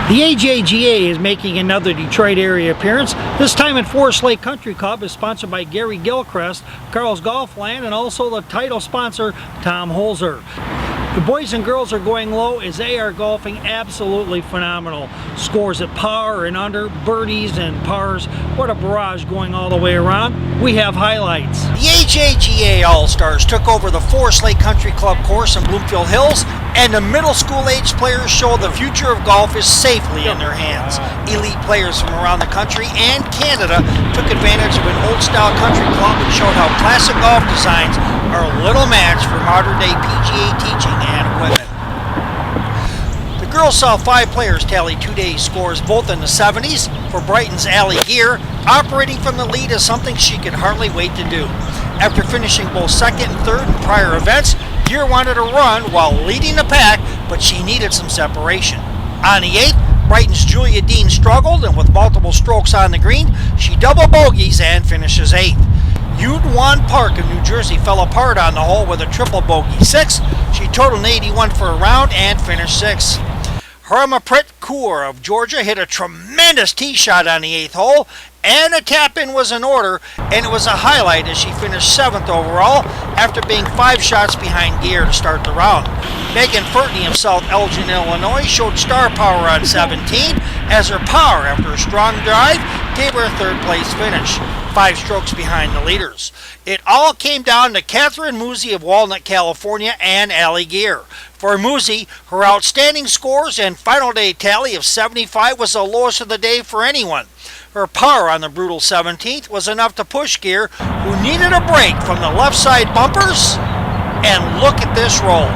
The AJGA is making another Detroit area appearance. This time at Forest Lake Country Club is sponsored by Gary Gilchrist, Carl's Golf Land, and also the title sponsor, Tom Holzer. The boys and girls are going low as they are golfing absolutely phenomenal. Scores at par and under, birdies and pars. What a barrage going all the way around. We have highlights. The AJGA All-Stars took over the Forest Lake Country Club course in Bloomfield Hills, and the middle school age players show the future of golf is safely in their hands. Elite players from around the country and Canada took advantage of an old-style country club and showed how classic golf designs are a little match for modern-day PGA teaching and equipment. The girls saw 5 players tally 2 days scores both in the 70s. For Brighton's Allie Gear, operating from the lead is something she could hardly wait to do. After finishing both second and third in prior events, Gear wanted to run while leading the pack, but she needed some separation. On the 8th, Brighton's Julia Dean struggled, and with multiple strokes on the green, she double bogeys and finishes 8th. Wan Park of New Jersey fell apart on the hole with a triple bogey 6. She totaled an 81 for a round and finished 6th. Harmanpreet Kaur of Georgia hit a tremendous tee shot on the 8th hole, and a tap-in was in order, and it was a highlight as she finished 7th overall after being 5 shots behind Gear to start the round. Megan Furtney of South Elgin, Illinois showed star power on 17 as her power after a strong drive gave her a 3rd place finish, 5 strokes behind the leaders. It all came down to Catherine Musi of Walnut, California and Allie Gear. For Musi, her outstanding scores and final day tally of 75 was the lowest of the day for anyone. Her par on the brutal 17th was enough to push Gear, who needed a break from the left side bumpers, and look at this roll.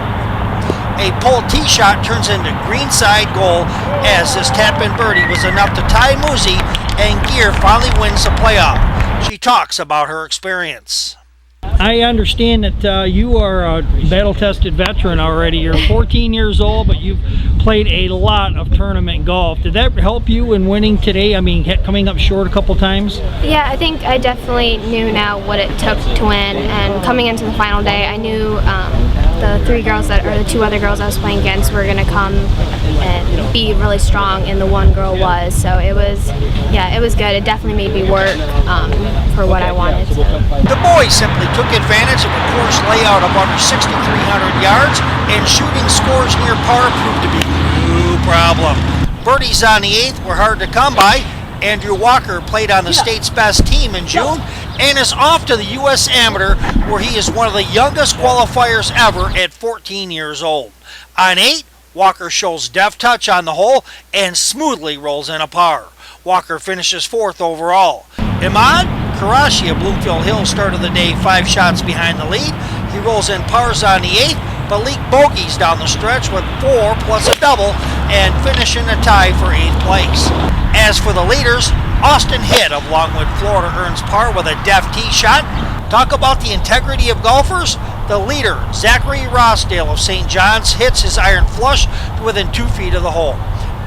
A pole tee shot turns into greenside goal as this tap-in birdie was enough to tie Musi, and Gear finally wins the playoff. She talks about her experience. I understand that you are a battle-tested veteran already. You're 14 years old, but you've played a lot of tournament golf. Did that help you in winning today? I mean, coming up short a couple times? Yeah, I think I definitely knew now what it took to win, and coming into the final day, I knew the 3 girls that, or the 2 other girls I was playing against were going to come and be really strong, and the 1 girl was. So it was, yeah, it was good. It definitely made me work for what I wanted. The boys simply took advantage of a course layout of under 6,300 yards, and shooting scores near par proved to be no problem. Birdies on the 8th were hard to come by. Andrew Walker played on the state's best team in June and is off to the U.S. Amateur, where he is one of the youngest qualifiers ever at 14 years old. On 8, Walker shows deft touch on the hole and smoothly rolls in a par. Walker finishes 4th overall. Imad Karashi of Bloomfield Hills started the day 5 shots behind the lead. He rolls in pars on the 8th, but leaked bogeys down the stretch with 4 plus a double and finishing a tie for 8th place. As for the leaders, Austin Hitt of Longwood, Florida earns par with a deft tee shot. Talk about the integrity of golfers. The leader, Zachary Rossdale of St. John's, hits his iron flush to within 2 feet of the hole.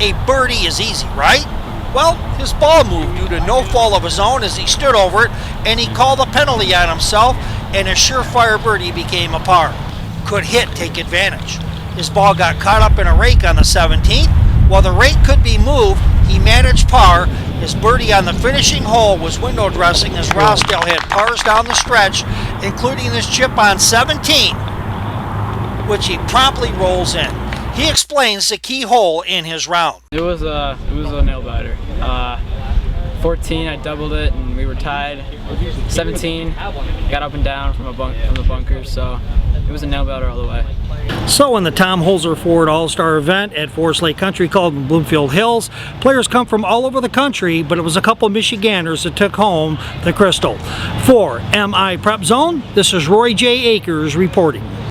A birdie is easy, right? Well, his ball moved due to no fault of his own as he stood over it, and he called a penalty on himself, and a surefire birdie became a par. Could Hitt take advantage? His ball got caught up in a rake on the 17th. While the rake could be moved, he managed par. His birdie on the finishing hole was window dressing as Rossdale had pars down the stretch, including this chip on 17, which he promptly rolls in. He explains the key hole in his round. It was a nail biter. 14, I doubled it, and we were tied. 17, got up and down from the bunkers, so it was a nail biter all the way. So in the Tom Holzer Ford All-Star event at Forest Lake Country Club in Bloomfield Hills, players come from all over the country, but it was a couple Michiganders that took home the crystal. For MI Prep Zone, this is Roy J. Akers reporting.